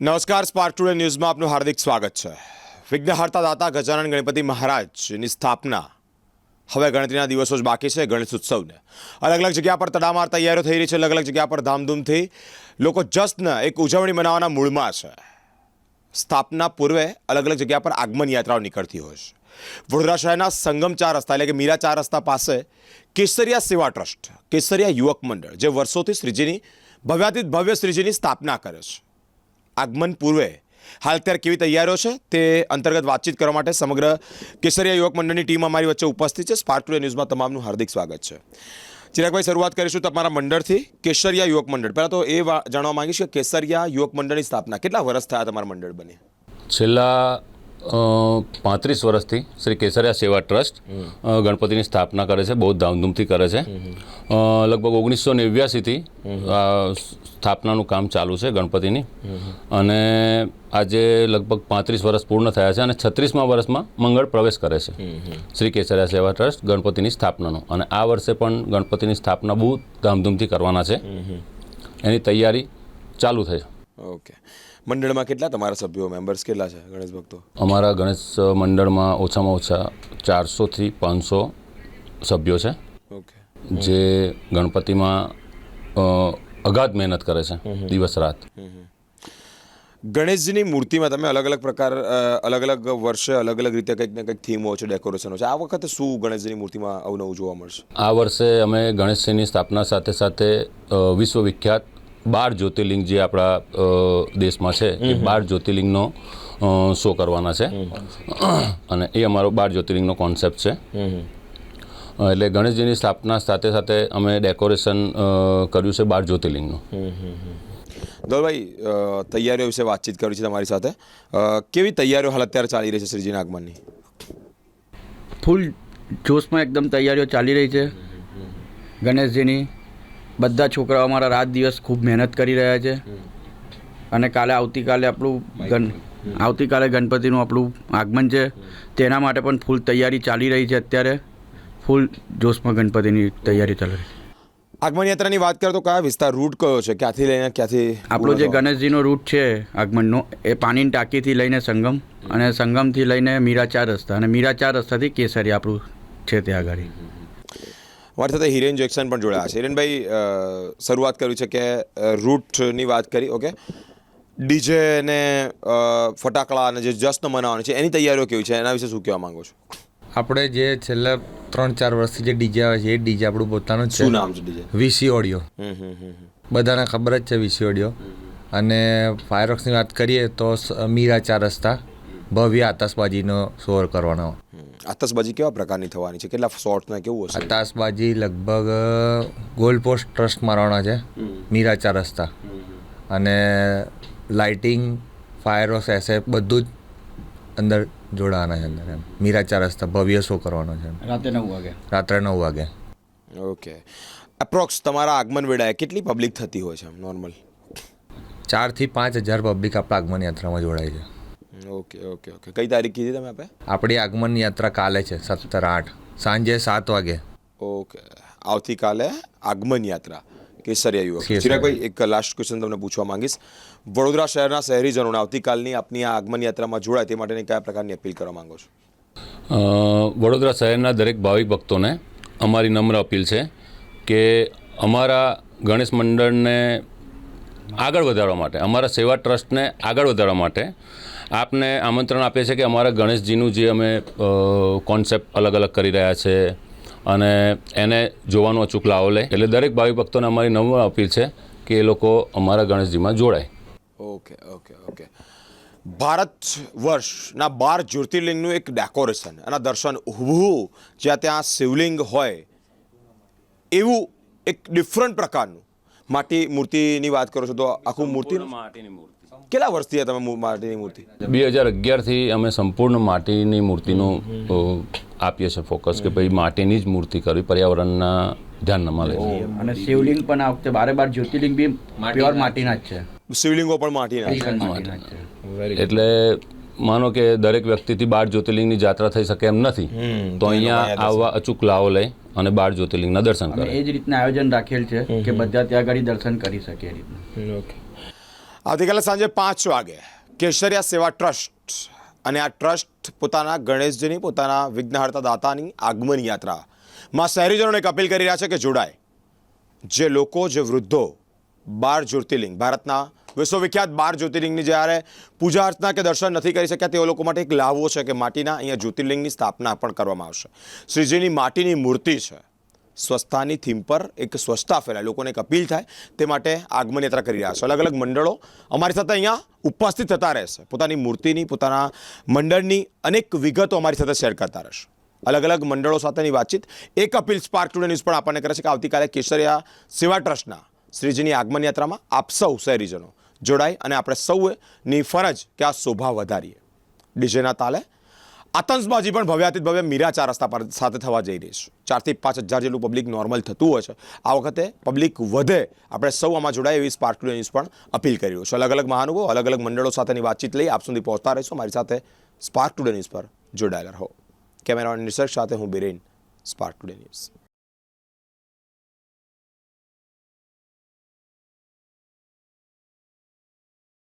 નમસ્કાર, spark today ન્યૂઝમાં આપનું હાર્દિક સ્વાગત છે. વિઘ્નહર્તા દાતા ગજાનન ગણપતિ મહારાજની સ્થાપના હવે ગણતરીના દિવસો જ બાકી છે. ગણેશ ઉત્સવને અલગ અલગ જગ્યા પર તડામાર તૈયારીઓ થઈ રહી છે. અલગ અલગ જગ્યા પર ધામધૂમથી લોકો જશ્ન એક ઉજવણી મનાવવાના મૂળમાં છે. સ્થાપના પૂર્વે અલગ અલગ જગ્યા પર આગમન યાત્રાઓ નીકળતી હોય છે. વડોદરા શહેરના સંગમ 4 રસ્તા એટલે કે મીરા 4 રસ્તા પાસે કેસરિયા સેવા ટ્રસ્ટ, કેસરિયા યુવક મંડળ જે વર્ષોથી શ્રીજીની ભવ્યાતીત ભવ્ય શ્રીજીની સ્થાપના કરે છે. આગમન પૂર્વે હાલ અત્યારે કેવી તૈયારીઓ છે તે અંતર્ગત વાતચીત કરવા માટે સમગ્ર કેસરિયા યુવક મંડળની ટીમ અમારી વચ્ચે ઉપસ્થિત છે. સ્પાર્ક ટુડે ન્યૂઝમાં તમામનું હાર્દિક સ્વાગત છે. ચિરાગભાઈ, શરૂઆત કરીશું તમારા મંડળથી, કેસરિયા યુવક મંડળ. પહેલાં તો એ જાણવા માંગીશ કે કેસરિયા યુવક મંડળની સ્થાપના કેટલા વર્ષ થયા તમારા મંડળ બની? છેલ્લા 35 વર્ષથી શ્રી કેસરિયા સેવા ટ્રસ્ટ ગણપતિની સ્થાપના કરે છે, બહુ ધામધૂમથી કરે છે. લગભગ 1989થી સ્થાપનાનું કામ ચાલુ છે ગણપતિની, અને આજે લગભગ 35 વર્ષ પૂર્ણ થયા છે અને 36મા વર્ષમાં મંગળ પ્રવેશ કરે છે શ્રી કેસરિયા સેવા ટ્રસ્ટ ગણપતિની સ્થાપનાનો. અને આ વર્ષે પણ ગણપતિની સ્થાપના બહુ ધામધૂમથી કરવાના છે, એની તૈયારી ચાલુ થઈ. ઓકે. મંડળમાં કેટલા તમારા સભ્યો, મેમ્બર્સ કેટલા છે ગણેશ ભક્તો? અમારા ગણેશ મંડળમાં ઓછામાં ઓછા 400થી 500 સભ્યો છે, ઓકે, જે ગણપતિમાં અગાધ મહેનત કરે છે દિવસ રાત. ગણેશજીની મૂર્તિમાં તમે અલગ અલગ પ્રકાર, અલગ અલગ વર્ષે અલગ અલગ રીતે કંઈક ને કંઈક થીમો છે, ડેકોરેશનો છે. આ વખતે શું ગણેશજીની મૂર્તિમાં અવનવું જોવા મળશે? આ વર્ષે અમે ગણેશજીની સ્થાપના સાથે સાથે વિશ્વવિખ્યાત 12 જ્યોતિર્લિંગ જે આપણા દેશમાં છે એ 12 જ્યોતિર્લિંગનો શો કરવાના છે, અને એ અમારો 12 જ્યોતિર્લિંગનો કોન્સેપ્ટ છે. એટલે ગણેશજીની સ્થાપના સાથે સાથે અમે ડેકોરેશન કર્યું છે 12 જ્યોતિર્લિંગનું. ધવલભાઈ, તૈયારીઓ વિશે વાતચીત કરવી છે તમારી સાથે. કેવી તૈયારીઓ હાલ અત્યારે ચાલી રહી છે શ્રીજીના આગમનની? ફૂલ જોશમાં એકદમ તૈયારીઓ ચાલી રહી છે ગણેશજીની. બધા છોકરાઓ અમારા રાત દિવસ ખૂબ મહેનત કરી રહ્યા છે, અને આવતીકાલે ગણપતિનું આપણું આગમન છે, તેના માટે પણ ફૂલ તૈયારી ચાલી રહી છે. અત્યારે ફૂલ જોશમાં ગણપતિની તૈયારી ચાલી રહી છે. આગમન યાત્રાની વાત કરો તો કયા વિસ્તાર, રૂટ કયો છે, ક્યાંથી લઈને ક્યાંથી? આપણો જે ગણેશજીનો રૂટ છે આગમનનો, એ પાણીની ટાંકીથી લઈને સંગમ, અને સંગમથી લઈને મીરા 4 રસ્તા, અને મીરા 4 રસ્તાથી કેસરી આપણું છે ત્યાં આગળ. મારી સાથે હિરેન જેક્સન પણ જોડાયા છે. હિરેનભાઈ, શરૂઆત કરી છે કે રૂટની વાત કરી, ઓકે, ડીજે ને ફટાકડા અને જે જશ્ન મનાવવાની છે એની તૈયારીઓ કેવી છે, એના વિશે શું કહેવા માંગો છો? આપણે જે છેલ્લા 3-4 વર્ષથી જે ડીજે આવે છે એ ડીજે આપણું પોતાનું જ છે. શું નામ છે ડીજે? VC audio. બધાને ખબર જ છે વીસી ઓડિયો. અને ફાયરવર્ક્સની વાત કરીએ તો મીરા 4 રસ્તા ભવ્ય આતશબાજીનો શો કરવાનો. આતશબાજી કેવા પ્રકારની થવાની છે, કેટલા શોર્ટ ને કેવું હશે? આતશબાજી લગભગ ગોલ્ડ પોસ્ટ ટ્રસ્ટ મારવાના છે મીરા 4 રસ્તા, અને લાઇટિંગ, ફાયરવર્ક્સ, એસે બધું જ અંદર જોડાવાના છે અંદર. એમ મીરા 4 રસ્તા ભવ્ય શો કરવાનો છે રાત્રે 9 વાગે. ઓકે. એપ્રોક્સ તમારા આગમન વેળાએ કેટલી પબ્લિક થતી હોય છે નોર્મલ? 4 થી 5 હજાર પબ્લિક આપણા આગમન યાત્રામાં જોડાય છે. Okay okay okay. કઈ તારીખ કીધી તમે આપે? આપણી આગમન યાત્રા કાલે છે 17/8 સાંજે 7 વાગે. ઓકે, આવતીકાલે આગમન યાત્રા કેસરિયા યુવક. ચિરાગભાઈ, એક લાસ્ટ ક્વેશ્ચન તમને પૂછવા માંગીશ. વડોદરા શહેરના શહેરીજનોને આવતીકાલની આપની આ આગમન યાત્રામાં જોડાય તે માટેની કયા પ્રકારની અપીલ કરવા માંગો છો? વડોદરા શહેરના દરેક ભાવિક ભક્તોને અમારી નમ્ર અપીલ છે કે અમારા ગણેશ મંડળને આગળ વધારવા માટે, અમારા સેવા ટ્રસ્ટને આગળ વધારવા માટે આપને આમંત્રણ આપીએ છીએ કે અમારા ગણેશજીનું જે અમે કોન્સેપ્ટ અલગ અલગ કરી રહ્યા છે અને એને જોવાનો અચૂક લાવો લે. એટલે દરેક ભાવિ ભક્તોને અમારી નમ્ર અપીલ છે કે એ લોકો અમારા ગણેશજીમાં જોડાય. Okay okay okay. ભારત વર્ષના 12 જ્યોતિર્લિંગનું એક ડેકોરેશન અને દર્શન ઊભું, જ્યાં ત્યાં શિવલિંગ હોય એવું એક ડિફરન્ટ પ્રકારનું માટી મૂર્તિની વાત કરો છો તો આખું મૂર્તિની કેટલા વર્ષથી તમે માટીની મૂર્તિ? 2011થી અમે સંપૂર્ણ માટીની મૂર્તિનું આપીએ છીએ ફોકસ, કે ભાઈ માટીની જ મૂર્તિ કરવી, પર્યાવરણના ધ્યાનમાં લે. અને શિવલિંગ પણ આ વખતે 12 જ્યોતિર્લિંગ બી પ્યોર માટીના જ છે. શિવલિંગો પણ માટીના છે. એટલે માનો કે દરેક વ્યક્તિથી 12 જ્યોતિર્લિંગની યાત્રા થઈ શકે એમ નથી, તો અહીંયા આવવા અચૂક લાવો લઈ અને 12 જ્યોતિર્લિંગના દર્શન કરે. એ જ રીતના આયોજન રાખેલ છે કે બધા ત્યાં આગળ દર્શન કરી શકે એ રીતનું. ઓકે. આવતીકાલે સાંજે 5 વાગે કેસરિયા સેવા ટ્રસ્ટ અને આ ટ્રસ્ટ પોતાના ગણેશજીની પોતાના વિઘ્નહર્તા દાતાની આગમન યાત્રામાં શહેરીજનોને એક અપીલ કરી રહ્યા છે કે જોડાય. જે લોકો, જે વૃદ્ધો 12 જ્યોતિર્લિંગ, ભારતના વિશ્વવિખ્યાત 12 જ્યોતિર્લિંગની જ્યારે પૂજા અર્ચના કે દર્શન નથી કરી શક્યા તેઓ લોકો માટે એક લાવો છે કે માટીના અહીંયા જ્યોતિર્લિંગની સ્થાપના પણ કરવામાં આવશે. શ્રીજીની માટીની મૂર્તિ છે. સ્વચ્છતાની થીમ પર એક સ્વચ્છતા ફેલાય, લોકોને એક અપીલ થાય તે માટે આગમન યાત્રા કરી રહ્યા છે. અલગ અલગ મંડળો અમારી સાથે અહીંયા ઉપસ્થિત થતા રહેશે. પોતાની મૂર્તિની, પોતાના મંડળની અનેક વિગતો અમારી સાથે શેર કરતા રહેશે. અલગ અલગ મંડળો સાથેની વાતચીત. એક અપીલ સ્પાર્ક ટુડે ન્યૂઝ પણ આપણને કરે છે કે આવતીકાલે કેસરિયા સેવા ટ્રસ્ટના શ્રીજીની આગમન યાત્રામાં આપ સૌ શહેરીજનો જોડાય અને આપણે સૌની ફરજ કે આ શોભા વધારીએ. ડીજેના તાલે આતંકબાજી પણ ભવ્યાતીત ભવ્ય મીરા 4 રસ્તા પર સાથે થવા જઈ રહી છે. 4 થી 5 હજાર જેટલું પબ્લિક નોર્મલ થતું હોય છે. આ વખતે પબ્લિક વધે, આપણે સૌ આમાં જોડાય એવી સ્પાર્ક ટુડે ન્યૂઝ પણ અપીલ કરી રહ્યું છે. અલગ અલગ મહાનુભાવો, અલગ અલગ મંડળો સાથેની વાતચીત લઈ આપ સુધી પહોંચતા રહીશું. મારી સાથે સ્પાર્ક ટુડે ન્યૂઝ પર જોડાયેલા રહો. કેમેરામેન નિસર્ગ સાથે હું બિરેન, સ્પાર્ક ટુડે ન્યૂઝ.